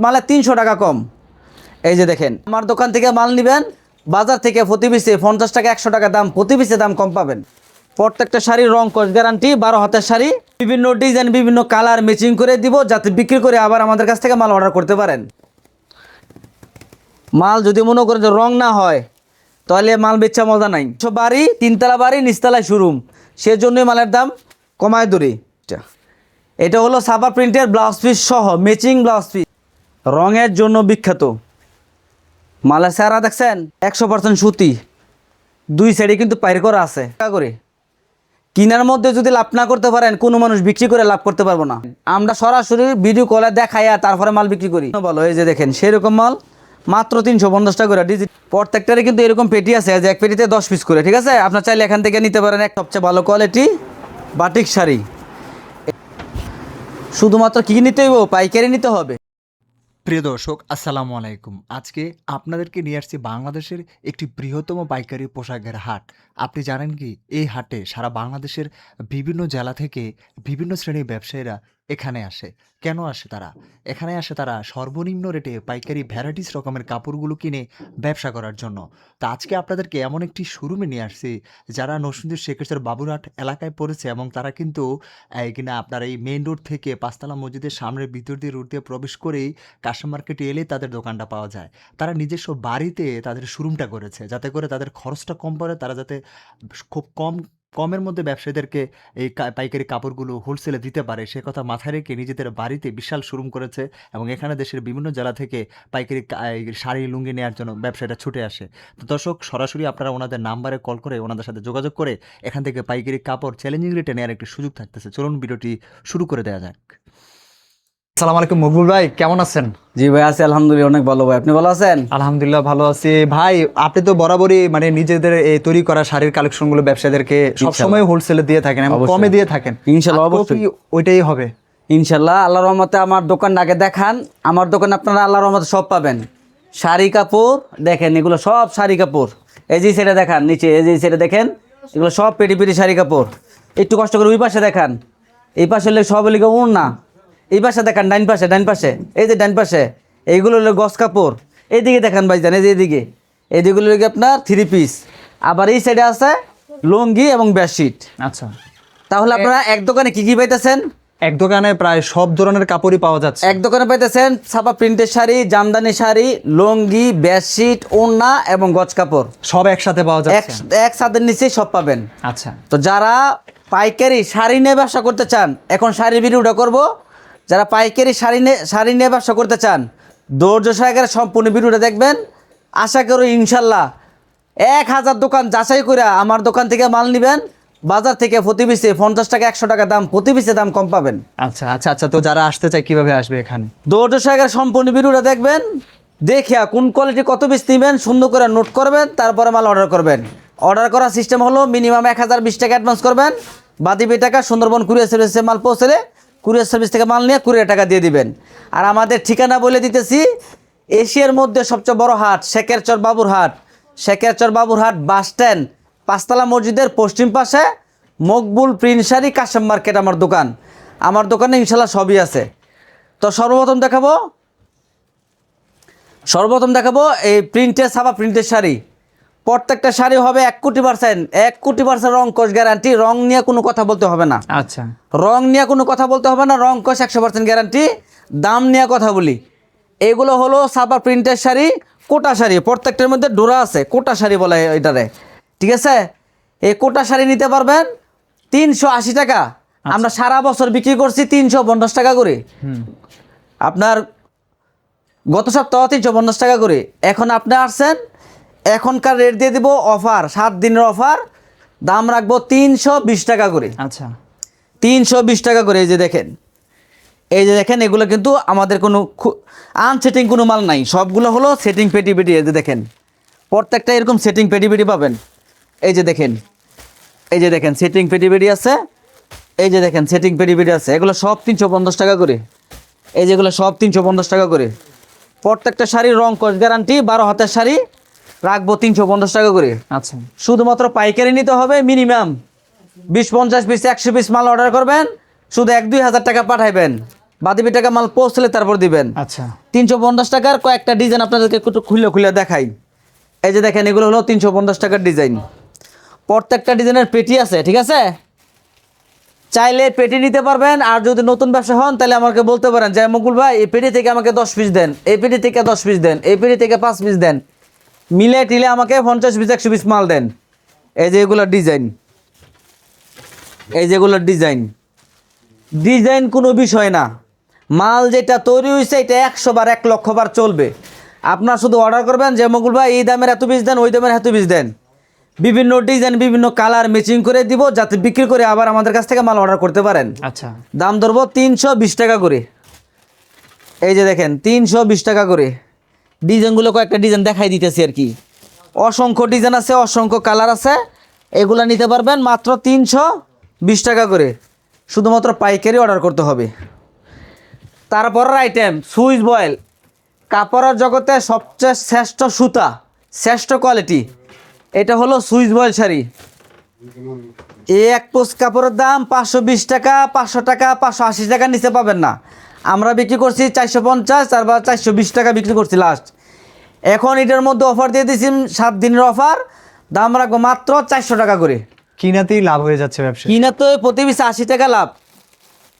মালে 300 টাকা কম। এই যে দেখেন, আমার দোকান থেকে মাল নেবেন, বাজার থেকে প্রতি পিসে 50 টাকা 100 টাকা দাম, প্রতি পিসে দাম কম পাবেন। প্রত্যেকটা শাড়ির রং কস গ্যারান্টি, 12 হাতের শাড়ি, বিভিন্ন ডিজাইন বিভিন্ন কালার ম্যাচিং করে দিব, যাতে বিক্রি করে আবার আমাদের কাছ থেকে মাল অর্ডার করতে পারেন। মাল যদি মনে করেন যে রং না হয়, তাহলে মাল বেচা মজা নাই। সব বাড়ি, 3 তলা বাড়ি, নিচতলায় শোরুম, সেজন্যই মালের দাম কমায় ধরি। এটা হলো সাবা প্রিন্টের ব্লাউজ পিস সহ ম্যাচিং ব্লাউজ পিস, রঙের জন্য বিখ্যাত। মালের চেহারা দেখছেন, 100% সুতি, 2 সাইডে কিন্তু পাইর করা আছে। করে কিনার মধ্যে যদি লাভ না করতে পারেন, কোনো মানুষ বিক্রি করে লাভ করতে পারবো না। আমরা সরাসরি ভিডিও কলে দেখাইয়া তারপরে মাল বিক্রি করি। বলো, এই যে দেখেন সেরকম মাল মাত্র 350 টাকা করে। প্রত্যেকটারে কিন্তু এরকম পেটি আছে, যে এক পেটিতে 10 পিস করে, ঠিক আছে? আপনার চাইলে এখান থেকে নিতে পারেন। এক সবচেয়ে ভালো কোয়ালিটি বাটিক শাড়ি। শুধুমাত্র কি নিতে হইব? পাইকারি নিতে হবে। প্রিয় দর্শক, আসসালামু আলাইকুম। আজকে আপনাদেরকে নিয়ে আসছি বাংলাদেশের একটি বৃহত্তম পাইকারি পোশাকের হাট। আপনি জানেন কি, এই হাটে সারা বাংলাদেশের বিভিন্ন জেলা থেকে বিভিন্ন শ্রেণীর ব্যবসায়ীরা এখানে আসে। কেন আসে তারা? এখানে আসে তারা সর্বনিম্ন রেটে পাইকারি ভ্যারাইটিস রকমের কাপড়গুলো কিনে ব্যবসা করার জন্য। তো আজকে আপনাদেরকে এমন একটি শোরুমে নিয়ে আসছি, যারা নরসিংদীর শেখেশ্বর বাবুরহাট এলাকায় পড়েছে, এবং তারা কিন্তু কিনা আপনার এই মেইন রোড থেকে পাঁচতলা মসজিদের সামনের ভিতর দিয়ে রোড দিয়ে প্রবেশ করেই কাস্টম মার্কেটে এলেই তাদের দোকানটা পাওয়া যায়। তারা নিজস্ব বাড়িতে তাদের শোরুমটা করেছে, যাতে করে তাদের খরচটা কম পড়ে, তারা যাতে খুব কমের মধ্যে ব্যবসায়ীদেরকে এই পাইকারি কাপড়গুলো হোলসেলে দিতে পারে, সে কথা মাথায় রেখে নিজেদের বাড়িতে বিশাল শোরুম করেছে। এবং এখানে দেশের বিভিন্ন জেলা থেকে পাইকারি এই শাড়ি লুঙ্গি নেওয়ার জন্য ব্যবসায়ীরা ছুটে আসে। তো দর্শক, সরাসরি আপনারা ওনাদের নাম্বারে কল করে ওনাদের সাথে যোগাযোগ করে এখান থেকে পাইকারি কাপড় চ্যালেঞ্জিং রেটে নেওয়ার একটি সুযোগ থাকতেছে। চলুন ভিডিওটি শুরু করে দেওয়া যাক। আসসালামু আলাইকুম মকবুল ভাই, কেমন আছেন? জি ভাই, আছি আলহামদুলিল্লাহ, অনেক ভালো ভাই। আপনি ভালো আছেন? আলহামদুলিল্লাহ ভালো আছি ভাই। আপনি তো বরাবরই মানে নিজেদের এই তৈরি করা শাড়ির কালেকশনগুলো ব্যবসায়ীদেরকে সবসময় হোলসেলে দিয়ে থাকেন এবং কমে দিয়ে থাকেন। ইনশাআল্লাহ, অবশ্যই ওইটাই হবে ইনশাআল্লাহ। আল্লাহর রহমতে আমার দোকানটা আগে দেখান। আমার দোকানে আপনারা আল্লাহর রহমতে সব পাবেন। শাড়ি কাপড় দেখেন, এগুলো সব শাড়ি কাপড়। এই যে সেটা দেখান নিচে, এই যে সেটা দেখেন, এগুলো সব পেটি পেটি শাড়ি কাপড়। একটু কষ্ট করে ওই পাশে দেখান, এই পাশে হলে সব লিখে ওড়না। এই পাশে দেখান, ডাইন পাশে, ডাইন পাশে, এই যে ডাইন পাশে এইগুলো হলো গস কাপড়। এইদিকে দেখান ভাইজান, এই যে এইদিকে, এইদিকে লিখে আপনার 3 পিস। আবার এই সাইডে আছে লুঙ্গি এবং বেডশিট। আচ্ছা, তাহলে আপনারা এক দোকানে কি কি পাইতেছেন? এক দোকানে প্রায় সব ধরনের কাপড়ই পাওয়া যাচ্ছে। এক দোকানে পাইতেছেন ছাপা প্রিন্টের শাড়ি, জামদানি শাড়ি, লুঙ্গি, বেডশিট, ওড়না এবং গজ কাপড় সব একসাথে পাওয়া যাচ্ছে, এক ছাদের নিচেই সব পাবেন। আচ্ছা, তো যারা পাইকারি শাড়ি নিয়ে ব্যবসা করতে চান, এখন শাড়ির ভিডিওটা করব। যারা পাইকারি শাড়ি নিয়ে ব্যবসা করতে চান, ধৈর্য সহকারে সম্পূর্ণ ভিডিওটা দেখবেন। আশা করি ইনশাল্লাহ 1000 দোকান যাচাই করে আমার দোকান থেকে মাল নেবেন, বাজার থেকে প্রতি পিসে 50 টাকা 100 টাকা দাম, প্রতি পিসে দাম কম পাবেন। আচ্ছা আচ্ছা আচ্ছা। তো যারা আসতে চায় কিভাবে আসবে এখানে? ধৈর্য সহকারে সম্পূর্ণ ভিডিওটা দেখবেন, দেখিয়া কোন কোয়ালিটি কত পিস নেবেন সুন্দর করে নোট করবেন, তারপরে মাল অর্ডার করবেন। অর্ডার করার সিস্টেম হলো মিনিমাম 1020 টাকা অ্যাডভান্স করবেন, বাকি টাকা সুন্দরবন কুরিয়ার সার্ভিসে মাল পৌঁছলে কুরিয়ার সার্ভিস থেকে মাল নিয়ে কুরিয়ার টাকা দিয়ে দিবেন। আর আমাদের ঠিকানা বলে দিতেছি, এশিয়ার মধ্যে সবচেয়ে বড় হাট শেখেরচর বাবুরহাট। শেখেরচর বাবুরহাট বাস স্ট্যান্ড, পাঁচতলা মসজিদের পশ্চিম পাশে Maqbool print sari custom market আমার দোকান। আমার দোকানে ইনশাল্লাহ সবই আছে। তো সর্বপ্রথম দেখাবো এই প্রিন্টের ছাপা প্রিন্টের শাড়ি। প্রত্যেকটা শাড়ি হবে 1 কোটি% রং কোষ গ্যারান্টি। রং নিয়ে কোনো কথা বলতে হবে না। আচ্ছা, রং নিয়ে কোনো কথা বলতে হবে না, রং কোষ 100% গ্যারান্টি। দাম নিয়ে কথা বলি, এগুলো হলো ছাপা প্রিন্টের শাড়ি, কোটা শাড়ি। প্রত্যেকটার মধ্যে ডোরা আছে, কোটা শাড়ি বলে এটারে, ঠিক আছে? এই কোটা শাড়ি নিতে পারবেন 380 টাকা। আমরা সারা বছর বিক্রি করছি 350 টাকা করে। আপনার গত সপ্তাহ 350 টাকা করে। এখন আপনি আসছেন, এখনকার রেট দিয়ে দিব অফার, 7 দিনের অফার। দাম রাখবো 320 টাকা করে। আচ্ছা, 320 টাকা করে। এই যে দেখেন, এগুলো কিন্তু আমাদের কোনো আনসেটিং কোনো মাল নাই, সবগুলো হলো সেটিং পেটি। এই যে দেখেন, প্রত্যেকটা এরকম সেটিং পেটি পাবেন। এই যে দেখেন সেটিং পেটি আছে। এই যে দেখেন সেটিং পেটি আছে। এগুলো সব 350 টাকা করে। এই যেগুলো সব 350 টাকা করে। প্রত্যেকটা শাড়ির রং কস গ্যারান্টি, 12 হাতের শাড়ি, রাখবো 350 টাকা করে। আচ্ছা, শুধুমাত্র পাইকারি নিতে হবে। মিনিমাম 20-50 পিস 100 পিস মাল অর্ডার করবেন, শুধু 1-2 হাজার টাকা পাঠাইবেন। বাদিবি টাকা মাল পৌঁছলে তারপর দিবেন। আচ্ছা 350 টাকার কয়েকটা ডিজাইন আপনাদেরকে একটু খুলে খুলে দেখাই। এই যে দেখেন, এগুলো হলো 350 টাকার ডিজাইন। প্রত্যেকটা ডিজাইনের পেটি আছে, ঠিক আছে? চাইলে পেটি নিতে পারবেন, আর যদি নতুন ব্যবসা হন তাহলে আমাকে বলতে পারেন যে মুকুল ভাই এই পেটি থেকে আমাকে 10 পিস দেন, এই পেটি থেকে 10 পিস দেন, এই পেটি থেকে 5 পিস দেন, মিলে টিলে আমাকে 50 পিস 100 পিস মাল দেন। এই যে এগুলোর ডিজাইন, এই যেগুলোর ডিজাইন, ডিজাইন কোনো বিষয় না। মাল যেটা তৈরি হয়েছে এটা 100 বার 1 লক্ষ বার চলবে। আপনার শুধু অর্ডার করবেন যে মুকুল ভাই এই দামের এত পিস দেন, ওই দামের এত পিস দেন, বিভিন্ন ডিজাইন বিভিন্ন কালার ম্যাচিং করে দিব, যাতে বিক্রি করে আবার আমাদের কাছ থেকে মাল অর্ডার করতে পারেন। আচ্ছা দাম ধরবো 320 টাকা করে। এই যে দেখেন 320 টাকা করে। ডিজাইনগুলো কয়েকটা ডিজাইন দেখাই দিতেছি আর কি। অসংখ্য ডিজাইন আছে, অসংখ্য কালার আছে, এগুলো নিতে পারবেন মাত্র 320 টাকা করে। শুধুমাত্র পাইকারি অর্ডার করতে হবে। তারপরের আইটেম সুইচ বয়েল, কাপড়ের জগতে সবচেয়ে শ্রেষ্ঠ সুতা, শ্রেষ্ঠ কোয়ালিটি। এটা হলো সুইচ বয়েল শাড়ি। এই এক পোস্ট কাপড়ের দাম 520 টাকা, 500 টাকা, 580 টাকার নিচে পাবেন না। আমরা বিক্রি করছি 450 আর বা 420 টাকা বিক্রি করছি লাস্ট। এখন এটার মধ্যে অফার দিয়ে দিয়েছি 7 দিনের অফার, দাম রাখবো মাত্র 400 টাকা করে। কিনাতেই লাভ হয়ে যাচ্ছে ব্যবসা। কিনাতে প্রতি পিস 80 টাকা লাভ।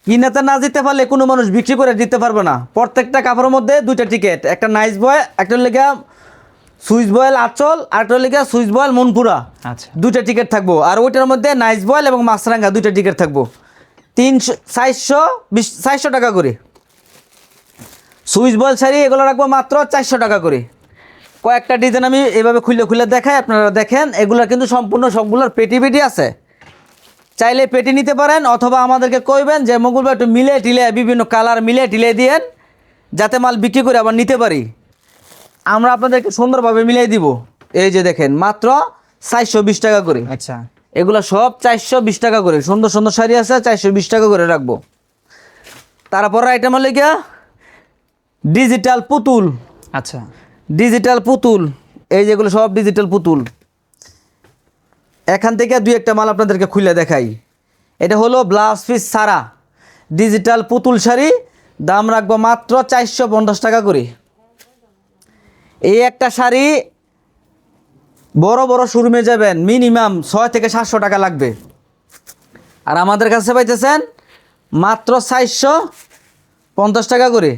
কিনাতে না দিতে পারলে কোনো মানুষ বিক্রি করে দিতে পারবে না। প্রত্যেকটা কাপড়ের মধ্যে 2টা টিকিট, একটা নাইস বয়, একটা লেগে সুইচ বয়েল আঁচল, আর একটা লেগে সুইচ বয়েল মনপুরা, আচ্ছা 2টা টিকিট থাকবো। আর ওইটার মধ্যে নাইস বয়েল এবং মাছরাঙ্গা 2টা টিকিট থাকবো। 420 টাকা করে। সুইচ বয়েল শাড়ি এগুলো রাখবো মাত্র 400 টাকা করে। কয়েকটা ডিজাইন আমি এভাবে খুলে খুলে দেখাই, আপনারা দেখেন। এগুলো কিন্তু সম্পূর্ণ সবগুলোর পেটি পেটি আছে। চাইলে পেটি নিতে পারেন, অথবা আমাদেরকে কইবেন যে মুকুল ভাই একটু মিলে টিলে বিভিন্ন কালার মিলে টিলে দিয়েন, যাতে মাল বিক্রি করে আবার নিতে পারি। আমরা আপনাদেরকে সুন্দরভাবে মিলিয়ে দিব। এই যে দেখেন মাত্র 420 টাকা করে। আচ্ছা এগুলো সব 420 টাকা করে। সুন্দর সুন্দর শাড়ি আছে, 420 টাকা করে রাখবো। তারপর আইটেম হলে গিয়া ডিজিটাল পুতুল। আচ্ছা ডিজিটাল পুতুল, এই যেগুলো সব ডিজিটাল পুতুল। এখান থেকে 2-1টা মাল আপনাদেরকে খুলে দেখাই। এটা হলো ব্লাউজ পিস সারা ডিজিটাল পুতুল শাড়ি, দাম রাখবো মাত্র 450 টাকা করে। এই একটা শাড়ি বড় বড় শোরুমে যাবেন মিনিমাম 600 থেকে 700 টাকা লাগবে, আর আমাদের কাছে পাইতেছেন মাত্র 450 টাকা করে।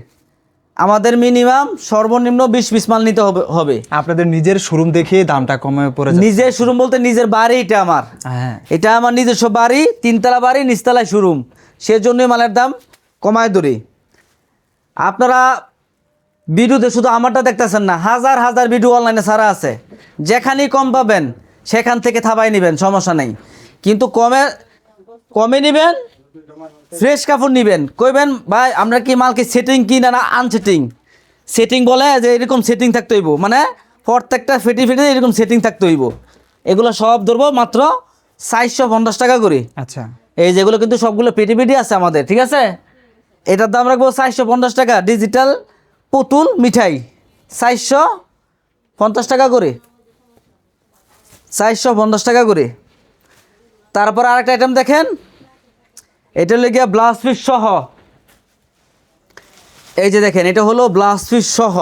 আমাদের মিনিমাম সর্বনিম্ন 20 পিস মাল নিতে হবে। আপনাদের নিজের শোরুম দেখে দামটা কমে পড়ে যাচ্ছে। নিজের শোরুম বলতে নিজের বাড়ি, এটা আমার, হ্যাঁ এটা আমার নিজস্ব বাড়ি, 3তলা বাড়ি, নিচতলায় শোরুম। সেজন্যই মালের দাম কমায় ধরি। আপনারা ভিডিওতে শুধু আমারটা দেখতেছেন না, হাজার হাজার ভিডিও অনলাইনে ছাড়া আছে। যেখানেই কম পাবেন সেখান থেকে থাবাই নেবেন, সমস্যা নেই। কিন্তু কমে নেবেন, ফ্রেশ কাপড় নেবেন। কইবেন ভাই আমরা কি মাল কি সেটিং কি না আনসেটিং। সেটিং বলে যে এরকম সেটিং থাকতে হইব, মানে প্রত্যেকটা ফেটি ফেটে এরকম সেটিং থাকতে হইব। এগুলো সব ধরবো মাত্র 450 টাকা করে। আচ্ছা এই যেগুলো কিন্তু সবগুলো পেটি পেটি আছে আমাদের, ঠিক আছে? এটার দাম রাখবো 450 টাকা। ডিজিটাল পুতুল মিঠাই 450 টাকা করে, 450 টাকা করে। তারপর আরেকটা আইটেম দেখেন, এটা হলো গিয়া ব্লাউজ পিস সহ। এই যে দেখেন এটা হলো ব্লাউজ পিস সহ।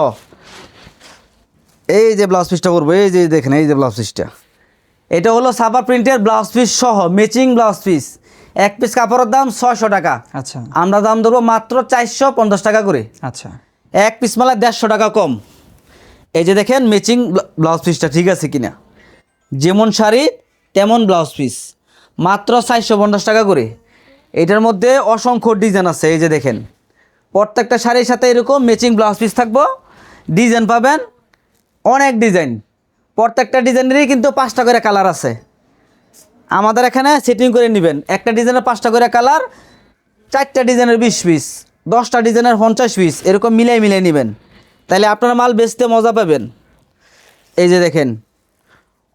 এই যে ব্লাউজ পিসটা করবো, এই যে দেখেন এই যে ব্লাউজ পিসটা, এটা হলো সাবা প্রিন্টের ব্লাউজ পিস সহ, ম্যাচিং ব্লাউজ পিস। এক পিস কাপড়ের দাম 600 টাকা, আচ্ছা আমরা দাম ধরবো মাত্র 450 টাকা করে। আচ্ছা এক পিস মালা 150 টাকা কম। এই যে দেখেন ম্যাচিং ব্লাউজ পিসটা ঠিক আছে কিনা, যেমন শাড়ি তেমন ব্লাউজ পিস, মাত্র 450 টাকা করে। এটার মধ্যে অসংখ্য ডিজাইন আছে। এই যে দেখেন প্রত্যেকটা শাড়ির সাথে এরকম ম্যাচিং ব্লাউজ পিস থাকবো, ডিজাইন পাবেন অনেক ডিজাইন। প্রত্যেকটা ডিজাইনেরই কিন্তু 5টা করে কালার আছে। আমাদের এখানে সেটিং করে নেবেন, একটা ডিজাইনের 5টা করে কালার, 4টা ডিজাইনের 20 পিস, 10টা ডিজাইনের 50 পিস, এরকম মিলাই মিলাই নেবেন, তাহলে আপনার মাল বেচতে মজা পাবেন। এই যে দেখেন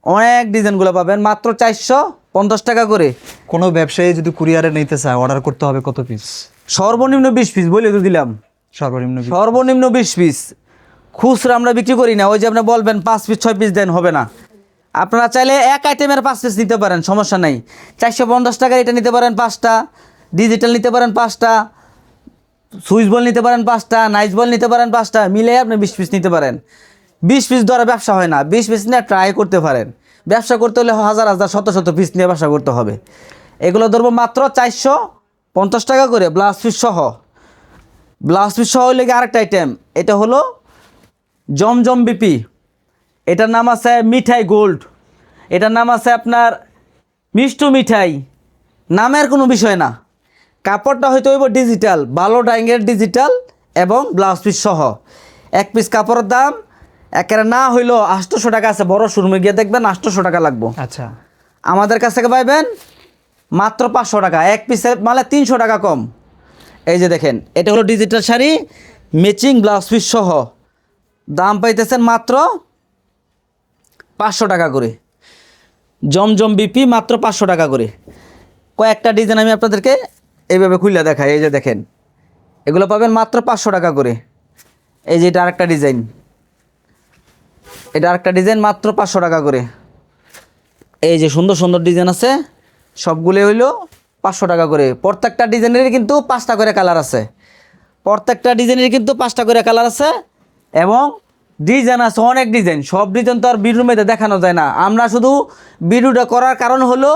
অনেক ডিজাইনগুলো পাবেন মাত্র 450 টাকা করে। কোনো ব্যবসায়ী যদি কুরিয়ারে নিতে চায় অর্ডার করতে হবে কত পিস? সর্বনিম্ন 20 পিস বলে তো দিলাম, সর্বনিম্ন সর্বনিম্ন 20 পিস। খুচরা আমরা বিক্রি করি না, ওই যে আপনি বলবেন 5 পিস 6 পিস দেন, হবে না। আপনারা চাইলে এক আইটেমের 5 পিস নিতে পারেন, সমস্যা নাই। 450 টাকার এটা নিতে পারেন 5টা, ডিজিটাল নিতে পারেন 5টা, সুইচ বল নিতে পারেন 5টা, নাইস বল নিতে পারেন 5টা, মিলে আপনি 20 পিস নিতে পারেন। 20 পিস ধরে ব্যবসা হয় না, 20 পিস নিয়ে ট্রাই করতে পারেন। ব্যবসা করতে হলে হাজার হাজার শত শত পিস নিয়ে ব্যবসা করতে হবে। এগুলো ধরবো মাত্র 450 টাকা করে, ব্লাউজ পিস সহ। ব্লাউজ পিস সহ হলে আরেকটা আইটেম, এটা হলো জমজম বিপি। এটার নাম আছে মিঠাই গোল্ড, এটার নাম আছে আপনার মিষ্টু মিঠাই। নামের কোনো বিষয় না, কাপড়টা হয়তো হইব ডিজিটাল, ভালো ডাইংয়ের ডিজিটাল এবং ব্লাউজ পিস সহ। এক পিস কাপড়ের দাম একেবারে না হইলেও 800 টাকা আছে, বড় শোরুমে গিয়ে দেখবেন 800 টাকা লাগবো। আচ্ছা, আমাদের কাছ থেকে পাইবেন মাত্র 500 টাকা, এক পিসের মানে 300 টাকা কম। এই যে দেখেন, এটা হলো digital sari matching blouse piece সহ, দাম পাইতেছেন মাত্র 500 টাকা করে। জমজম বিপি মাত্র 500 টাকা করে। কয়েকটা ডিজাইন আমি আপনাদেরকে এইভাবে খুলে দেখাই। এই যে দেখেন, এগুলো পাবেন মাত্র 500 টাকা করে। এই যে এটা আরেকটা ডিজাইন, এটা আরেকটা ডিজাইন মাত্র 500 টাকা করে। এই যে সুন্দর সুন্দর ডিজাইন আছে, সবগুলো হইলো 500 টাকা করে। প্রত্যেকটা ডিজাইনের কিন্তু 5টা করে কালার আছে, প্রত্যেকটা ডিজাইনের কিন্তু 5টা করে কালার আছে এবং ডিজাইন আছে অনেক ডিজাইন। সব ডিজাইন তো আর ভিডিওর মধ্যে দেখানো যায় না। আমরা শুধু ভিডিওটা করার কারণ হলো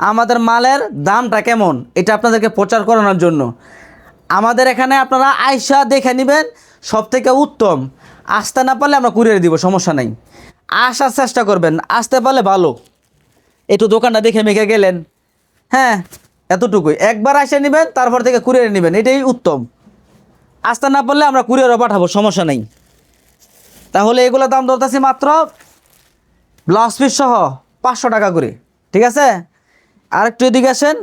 আমাদের মালের দামটা কেমন এটা আপনাদেরকে প্রচার করানোর জন্য। আমাদের এখানে আপনারা আয়সা দেখে নেবেন, সব থেকে উত্তম। আসতে না পারলে আমরা কুরিয়ার দিব, সমস্যা নাই। আসার চেষ্টা করবেন, আসতে পারলে ভালো। একটু দোকানটা দেখে মেখে গেলেন, হ্যাঁ এতটুকুই। একবার এসে নেবেন, তারপর থেকে কুরিয়ারে নেবেন, এটাই উত্তম। আসতে না পারলে আমরা কুরিয়ারও পাঠাবো, সমস্যা নেই। তাহলে এগুলো দাম ধরতেছি মাত্র ব্লাউজ পিস সহ 500 টাকা করে, ঠিক আছে? আরেকটু এদিকে আসেন,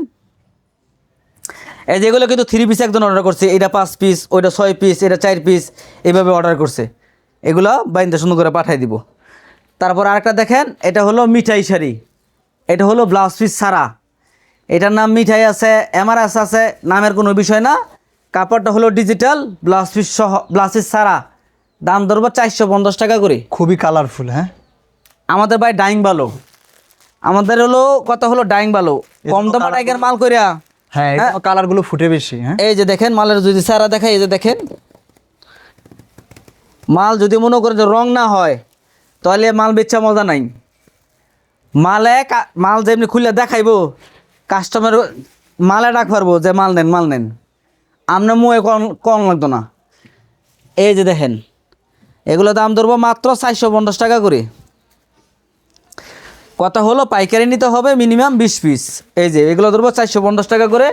এই যেগুলো কিন্তু 3 পিস একজন অর্ডার করছে, এটা 5 পিস, ওইটা 6 পিস, এটা 4 পিস, এইভাবে অর্ডার করছে। এগুলো বাইন্দা সুন্দর করে পাঠিয়ে দিব। তারপর আরেকটা দেখেন, এটা হলো মিঠাই শাড়ি, এটা হলো ব্লাউজ পিস ছাড়া। এটার নাম মিঠাই আছে, এমআরএস আছে, নামের কোনো বিষয় না। কাপড়টা হলো ডিজিটাল, ব্লাউজ পিস সহ, ব্লাউজ পিস ছাড়া। দাম ধরবো 450 টাকা করে। খুবই কালারফুল। হ্যাঁ, আমাদের ভাই ডাইং ভালো, আমাদের হলো কথা হলো ডাইং ভালো, কম দামে ডাইংয়ের মাল কইরা। হ্যাঁ, কালারগুলো ফুটে বেশি। হ্যাঁ, এই যে দেখেন মালের যদি সারা দেখায়, এই যে দেখেন মাল যদি মনে করেন যে রং না হয় তাহলে মাল বেচা মজা নাই। মাল যেমনি খুলে দেখাইবো, কাস্টমার মালে ডাক পারবো যে মাল নেন মাল নেন, আপনার মুয়ে কম লাগতো না। এই যে দেখেন, এগুলো দাম ধরবো মাত্র 450 টাকা করে। কথা হলো পাইকারি নিতে হবে মিনিমাম 20 পিস। এই যে এগুলো ধরবো 450 টাকা করে।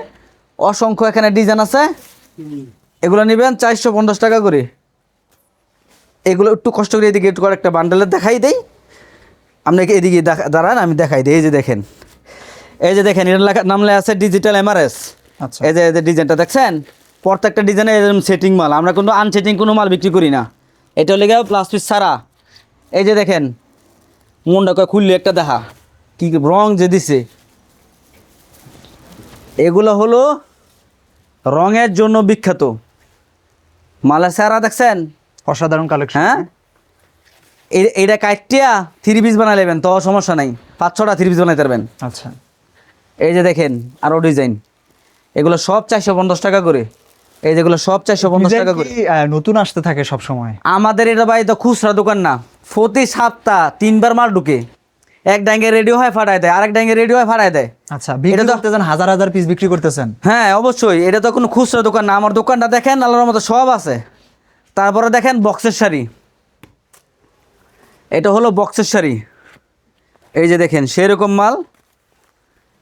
অসংখ্য এখানে ডিজাইন আছে, এগুলো নেবেন 450 টাকা করে। এগুলো একটু কষ্ট করে এদিকে একটু করে একটা বান্ডেলের দেখাই দেই আপনাকে, এদিকে দাঁড়ান আমি দেখাই দিই। এই যে দেখেন, এই যে দেখেন, এটার নাম লেখা আছে ডিজিটাল এমআরএস। আচ্ছা, এই যে ডিজাইনটা দেখছেন, প্রত্যেকটা ডিজাইনে এরকম সেটিং মাল, আমরা কিন্তু আনসেটিং কোনো মাল বিক্রি করি না। এটা লেগে প্লাস পিস ছাড়া। এই যে দেখেন, মনটা কয় খুললে একটা দেখা কি রং যে দিছে, এগুলো হলো রঙের জন্য বিখ্যাত মালের চেহারা দেখছেন, অসাধারণ কালেকশন। হ্যাঁ। এইটা কাটিয়া 3 পিস বানাই নেবেন তো সমস্যা নাই, 5-6টা 3 পিস বানাইতে পারবেন। আচ্ছা, এই যে দেখেন আরও ডিজাইন, এগুলো সব 450 টাকা করে। এই যেগুলো সব 450 টাকা করে। নতুন আসতে থাকে সব সময়। আমাদের এটা ভাই তো খুচরা দোকান না, প্রতি সপ্তাহ 3বার মাল ঢুকে। এক ডাঙ্গে রেডি হয় ফাটায় দেয়, আরেক ডাঙ্গে রেডি হয় ফাটায় দেয়। আচ্ছা, বিক্রি করতেছেন, হাজার হাজার পিস বিক্রি করতেছেন? হ্যাঁ অবশ্যই, এটা তো কোনো খুচরা দোকান না। আমার দোকানটা দেখেন, আল্লাহর মতো সব আছে। তারপরে দেখেন বক্সের শাড়ি, এটা হলো বক্সের শাড়ি। এই যে দেখেন সেরকম মাল,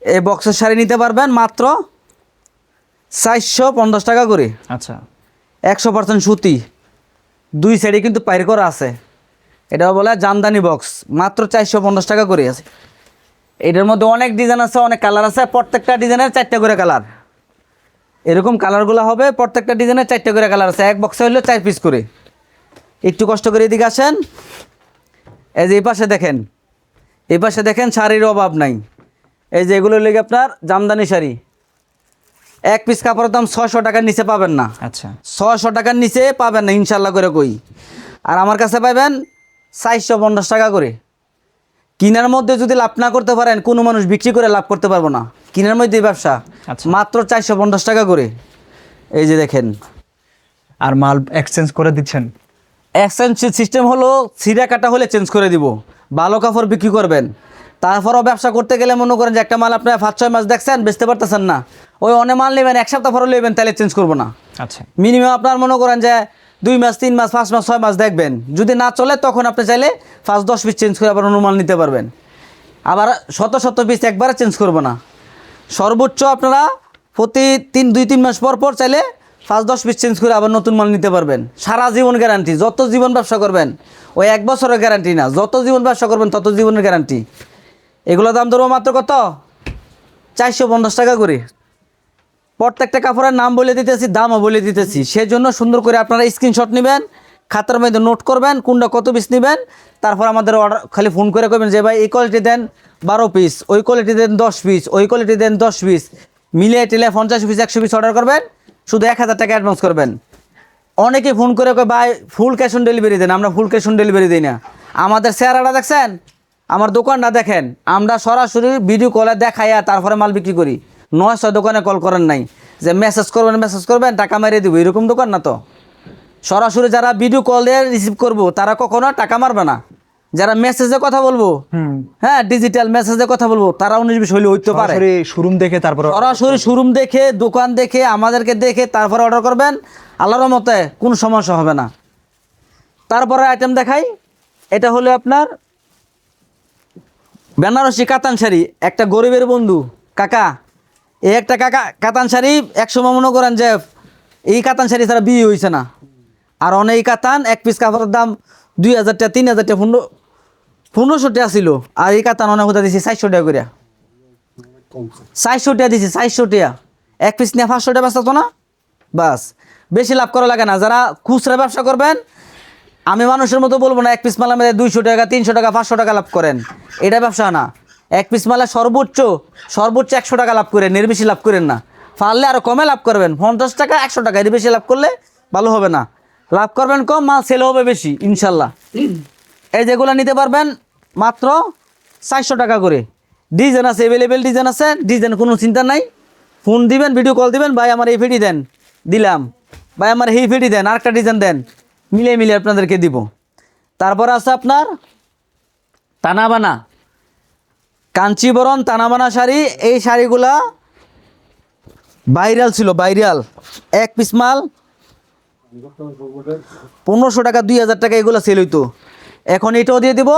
এই বক্সের শাড়ি নিতে পারবেন মাত্র 450 টাকা করে। আচ্ছা, 100% সুতি, 2 সাইডে কিন্তু পাইর করা আছে। এটা বলে জামদানি বক্স, মাত্র 450 টাকা করে আছে। এটার মধ্যে অনেক ডিজাইন আছে, অনেক কালার আছে, প্রত্যেকটা ডিজাইনের 4টা করে কালার। এরকম কালারগুলো হবে, প্রত্যেকটা ডিজাইনের 4টা করে কালার আছে। এক বক্সে হলো 4 পিস করে। একটু কষ্ট করে এদিকে আসেন, এই যে এই পাশে দেখেন, এই পাশে দেখেন শাড়ির অভাব নাই। এই যে এগুলো লেগে আপনার জামদানি শাড়ি, এক পিস কাপড়ের দাম 600 টাকার নিচে পাবেন না। আচ্ছা, 600 টাকার নিচে পাবেন না ইনশাল্লাহ করে কই। আর আমার কাছে পাবেন 450 টাকা করে। কিনার মধ্যে যদি লাভ না করতে পারেন, কোনো মানুষ বিক্রি করে লাভ করতে পারবো না। কিনার মধ্যেই ব্যবসা, আচ্ছা। মাত্র 450 টাকা করে। এই যে দেখেন, আর মাল এক্সচেঞ্জ করে দিচ্ছেন? এক্সচেঞ্জ সিস্টেম হলো ছিঁড়া কাটা হলে চেঞ্জ করে দিব, ভালো কাপড় বিক্রি করবেন। তারপরও ব্যবসা করতে গেলে মনে করেন যে একটা মাল আপনার 5-6 মাস দেখছেন বেচতে পারতেছেন না, ওই অনেক মাল নেবেন 1 সপ্তাহ পরে নেবেন, তাহলে চেঞ্জ করবো না। আচ্ছা, মিনিমাম আপনার মনে করেন যে 2 মাস 3 মাস 5 মাস 6 মাস দেখবেন, যদি না চলে তখন আপনি চাইলে 5-10 পিস চেঞ্জ করে আবার অন্য মাল নিতে পারবেন। আবার শত পিস একবারে চেঞ্জ করবো না, সর্বোচ্চ আপনারা প্রতি 2-3 মাস পর পর চাইলে 5-10 পিস চেঞ্জ করে আবার নতুন মাল নিতে পারবেন। সারা জীবন গ্যারান্টি, যত জীবন ব্যবসা করবেন, ওই 1 বছরের গ্যারান্টি না, যত জীবন ব্যবসা করবেন তত জীবনের গ্যারান্টি। এগুলো দাম ধরবো মাত্র কত? 450 টাকা করে। প্রত্যেকটা কাপড়ের নাম বলে দিতেছি, দামও বলে দিতেছি, সেজন্য সুন্দর করে আপনারা স্ক্রিনশট নেবেন, খাতার মধ্যে নোট করবেন কোনটা কত পিস নেবেন। তারপর আমাদের অর্ডার খালি ফোন করে করবেন যে ভাই এই কোয়ালিটি দেন 12 পিস, ওই কোয়ালিটি দেন 10 পিস, ওই কোয়ালিটি দেন 10 পিস, মিলিয়ে টেলে 50 পিস 100 পিস অর্ডার করবেন, শুধু 1000 টাকা অ্যাডভান্স করবেন। অনেকে ফোন করে কয় ভাই ফুল ক্যাশ অন ডেলিভারি দেন, আমরা ফুল ক্যাশ অন ডেলিভারি দিই না। আমাদের চেহারাটা দেখছেন, আমার দোকানটা দেখেন, আমরা সরাসরি ভিডিও কলে দেখাইয়া তারপরে মাল বিক্রি করি। 900 দোকানে কল করেন নাই যে মেসেজ করবেন টাকা মারিয়ে দেবো, এরকম দোকান না তো। সরাসরি যারা ভিডিও কল দিয়ে রিসিভ করবো তারা কখনো টাকা মারবে না, যারা মেসেজে কথা বলবো, হ্যাঁ ডিজিটাল মেসেজে কথা বলবো, তারা 19-20 হইলে হইতে পারে। শোরুম দেখে তারপর সরাসরি শোরুম দেখে, দোকান দেখে, আমাদেরকে দেখে তারপরে অর্ডার করবেন, আল্লাহর মতে কোনো সমস্যা হবে না। তারপরে আইটেম দেখাই, এটা হলো আপনার বেনারসি কাতান শাড়ি, একটা গরিবের বন্ধু কাকা, এই একটা কাতান শাড়ি 100 মনে করেন যে এই কাতান শাড়ি ছাড়া বিয়ে হয়েছে না। আর অনেক কাতান এক পিস কাপড়ের দাম 2000 টাকা 3000 টাকা 1500 টাকা ছিল, আর এই কাতান অনেক কোথায় দিয়েছি 400 টাকা করে, 400 টাকা দিয়েছি, 400 টাকা। এক পিস নিয়ে 500 টাকা বেচতো না, বাস। বেশি লাভ করা লাগে না। যারা খুচরা ব্যবসা করবেন, আমি মানুষের মতো বলবো না এক পিস মালের মধ্যে 200 টাকা 300 টাকা 500 টাকা লাভ করেন, এটা ব্যবসা না। এক পিস মালে সর্বোচ্চ 100 টাকা লাভ করেন, এর বেশি লাভ করেন না। পারলে আরও কমে লাভ করবেন, 50 টাকা 100 টাকা, এর বেশি লাভ করলে ভালো হবে না। লাভ করবেন কম, মাল সেল হবে বেশি ইনশাল্লাহ। এই যেগুলো নিতে পারবেন মাত্র 400 টাকা করে। ডিজাইন আছে, অ্যাভেলেবেল ডিজাইন আছে, ডিজাইন কোনো চিন্তা নাই। ফোন দিবেন, ভিডিও কল দিবেন, ভাই আমার এই ফেটি দেন, দিলাম, ভাই আমার এই ফেটি দেন, আরেকটা ডিজাইন দেন, মিলিয়ে আপনাদেরকে দিব। তারপর আছে আপনার তানাবানা, কাঞ্চিবরণ তানাবানা শাড়ি। এই শাড়িগুলা ভাইরাল ছিল, ভাইরাল। এক পিস মাল 1500 টাকা 2000 টাকা এগুলো সেল হইতো, এখন এটাও দিয়ে দিব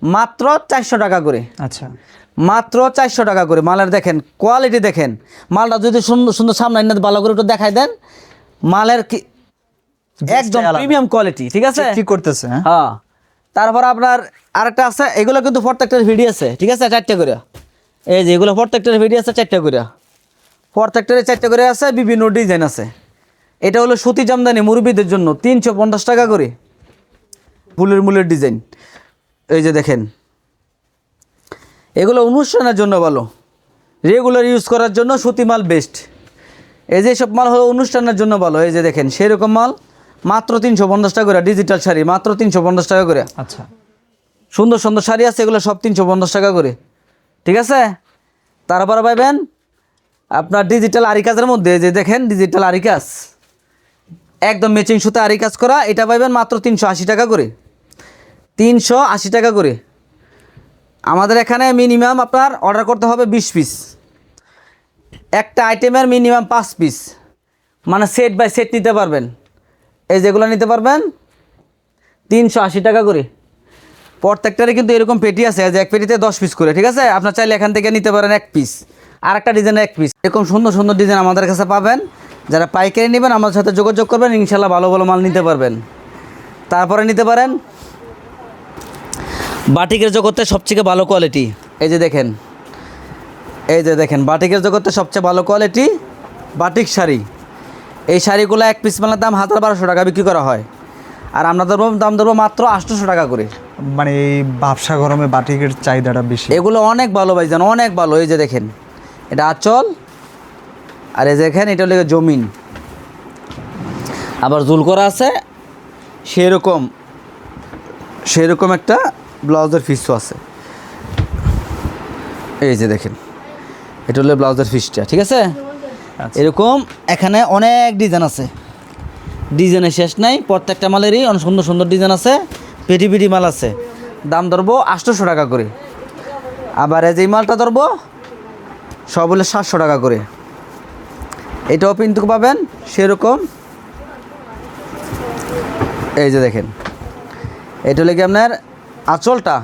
মাত্র 400 টাকা করে। আচ্ছা, মাত্র 400 টাকা করে। মালের দেখেন কোয়ালিটি, দেখেন মালটা যদি সুন্দর সুন্দর সামনে না ভালো করে একটু দেখাই দেন, মালের কি একদম প্রিমিয়াম কোয়ালিটি, ঠিক আছে, কি করতেছে? হ্যাঁ। তারপর আপনার আরেকটা আছে, এগুলো কিন্তু প্রত্যেকটার ভিডিও আছে, ঠিক আছে, 4টা করে। এই যে এগুলো প্রত্যেকটার ভিডিও আছে 4টা করে, প্রত্যেকটারে 4টা করে আছে, বিভিন্ন ডিজাইন আছে। এটা হলো সুতি জামদানি মুরব্বিদের জন্য 350 টাকা করে, ফুলের ডিজাইন। এই যে দেখেন, এগুলো অনুষ্ঠানের জন্য ভালো, রেগুলার ইউজ করার জন্য সুতি মাল বেস্ট। এই যে সব মাল হলো অনুষ্ঠানের জন্য ভালো। এই যে দেখেন সেরকম মাল মাত্র 350 টাকা করে, ডিজিটাল শাড়ি মাত্র 350 টাকা করে। আচ্ছা, সুন্দর সুন্দর শাড়ি আছে, এগুলো সব 350 টাকা করে, ঠিক আছে। তারপরে পাইবেন আপনার ডিজিটাল আরি কাজের মধ্যে, যে দেখেন ডিজিটাল আরি কাজ, একদম ম্যাচিং সুতা আরি কাজ করা, এটা পাইবেন মাত্র 380 টাকা করে, 380 টাকা করে। আমাদের এখানে মিনিমাম আপনার অর্ডার করতে হবে 20 পিস, একটা আইটেমের মিনিমাম 5 পিস, মানে সেট বাই সেট নিতে পারবেন। এই যেগুলো নিতে পারবেন 380 টাকা করে। প্রত্যেকটারে কিন্তু এরকম পেটি আছে, যে এক পেটিতে 10 পিস করে, ঠিক আছে। আপনার চাইলে এখান থেকে নিতে পারেন 1 পিস, আর একটা ডিজাইনের 1 পিস। এরকম সুন্দর সুন্দর ডিজাইন আমাদের কাছে পাবেন। যারা পাইকারি নেবেন আমাদের সাথে যোগাযোগ করবেন, ইনশাল্লাহ ভালো ভালো মাল নিতে পারবেন। তারপরে নিতে পারেন বাটিকের জগতে সবচেয়ে ভালো কোয়ালিটি, এই যে দেখেন, এই যে দেখেন বাটিকের জগতে সবচেয়ে ভালো কোয়ালিটি বাটিক শাড়ি। এই শাড়িগুলো 1 পিস মালের দাম 1200 টাকা বিক্রি করা হয়, আর আমরা দাম ধরবো মাত্র 800 টাকা করে। মানে এই ব্যবসা গরমে বাটিকের চাহিদাটা বেশি। এগুলো অনেক ভালো ভাইজান, অনেক ভালো। এই যে দেখেন এটা আঁচল, আর এই যে দেখেন এটা হলো জমিন, আবার জুল করা আছে, সেরকম একটা ব্লাউজের পিসও আছে। এই যে দেখেন এটা হলো ব্লাউজের পিসটা, ঠিক আছে। এরকম এখানে অনেক ডিজাইন আছে, ডিজাইনের শেষ নাই, প্রত্যেকটা মালেরই অনেক সুন্দর সুন্দর ডিজাইন আছে, পেটি পেটি মাল আছে। দাম ধরবো 800 টাকা করে। আবার এই যে মালটা ধরবো সব হলে 700 টাকা করে। এটাও কিন্তু পাবেন সেরকম। এই যে দেখেন, এটা লেগে আপনার আঁচলটা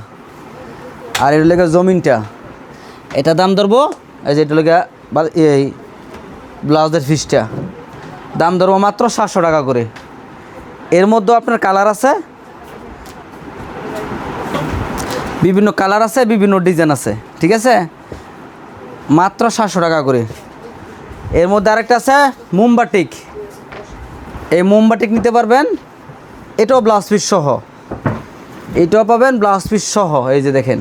আর এটা লেগে জমিনটা। এটা দাম ধরবো এই যে এটা লেগে এই ব্লাউজের পিসটা দাম ধরবো মাত্র 700 টাকা করে। এর মধ্যেও আপনার কালার আছে, বিভিন্ন কালার আছে, বিভিন্ন ডিজাইন আছে, ঠিক আছে। মাত্র 700 টাকা করে। এর মধ্যে আরেকটা আছে মোমবাটিক। এই মোমবাটিক নিতে পারবেন, এটাও ব্লাউজ পিস সহ, এটাও পাবেন ব্লাউজ পিস সহ। এই যে দেখেন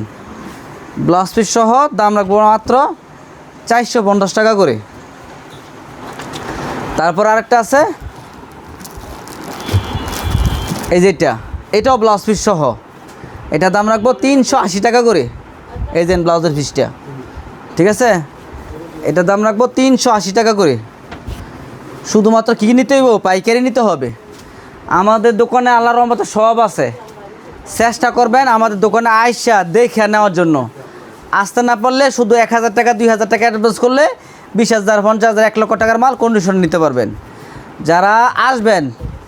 ব্লাউজ পিস সহ দাম রাখবো মাত্র 450 টাকা করে। তারপর আরেকটা আছে এই যেটা, এটাও ব্লাউজ পিস সহ, এটা দাম রাখবো 380 টাকা করে। এই যে ব্লাউজের পিসটা, ঠিক আছে, এটা দাম রাখবো 380 টাকা করে। শুধুমাত্র কী নিতে হইব? পাইকারি নিতে হবে। আমাদের দোকানে আল্লাহর রহমতে সব আছে। চেষ্টা করবেন আমাদের দোকানে আইসা দেখে নেওয়ার জন্য। আসতে না পারলে শুধু 1000 টাকা 2000 টাকা অ্যাডভান্স করলে 20,000 50,000 1 লক্ষ টাকার মাল কন্ডিশন নিতে পারবেন। যারা আসবেন,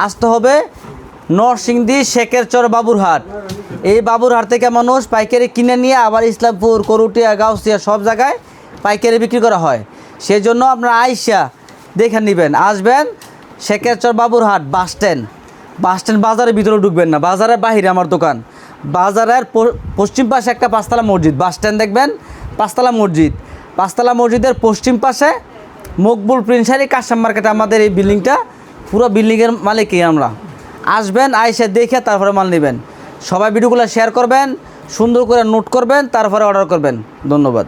আসতে হবে নরসিংদী শেখেরচর বাবুরহাট। এই বাবুরহাট থেকে মানুষ পাইকারি কিনে নিয়ে আবার ইসলামপুর, করুটিয়া, গাউসিয়া সব জায়গায় পাইকারি বিক্রি করা হয়। সেই জন্য আপনারা আইসা দেখে নেবেন। আসবেন শেখেরচর বাবুরহাট বাস স্ট্যান্ড, বাজারের ভিতরে ঢুকবেন না, বাজারের বাহিরে আমার দোকান। বাজারের পশ্চিম পাশে একটা 5তলা মসজিদ, বাস স্ট্যান্ড দেখবেন 5তলা মসজিদ, 5তলা মসজিদের পশ্চিম পাশে মকবুল প্রিন্সারি কাশাম মার্কেট। আমাদের এই বিল্ডিংটা, পুরো বিল্ডিংয়ের মালিকই আমরা। আসবেন, আইসা দেখে তারপরে মাল নেবেন। সবাই ভিডিওগুলো শেয়ার করবেন, সুন্দর করে নোট করবেন, তারপরে অর্ডার করবেন। ধন্যবাদ।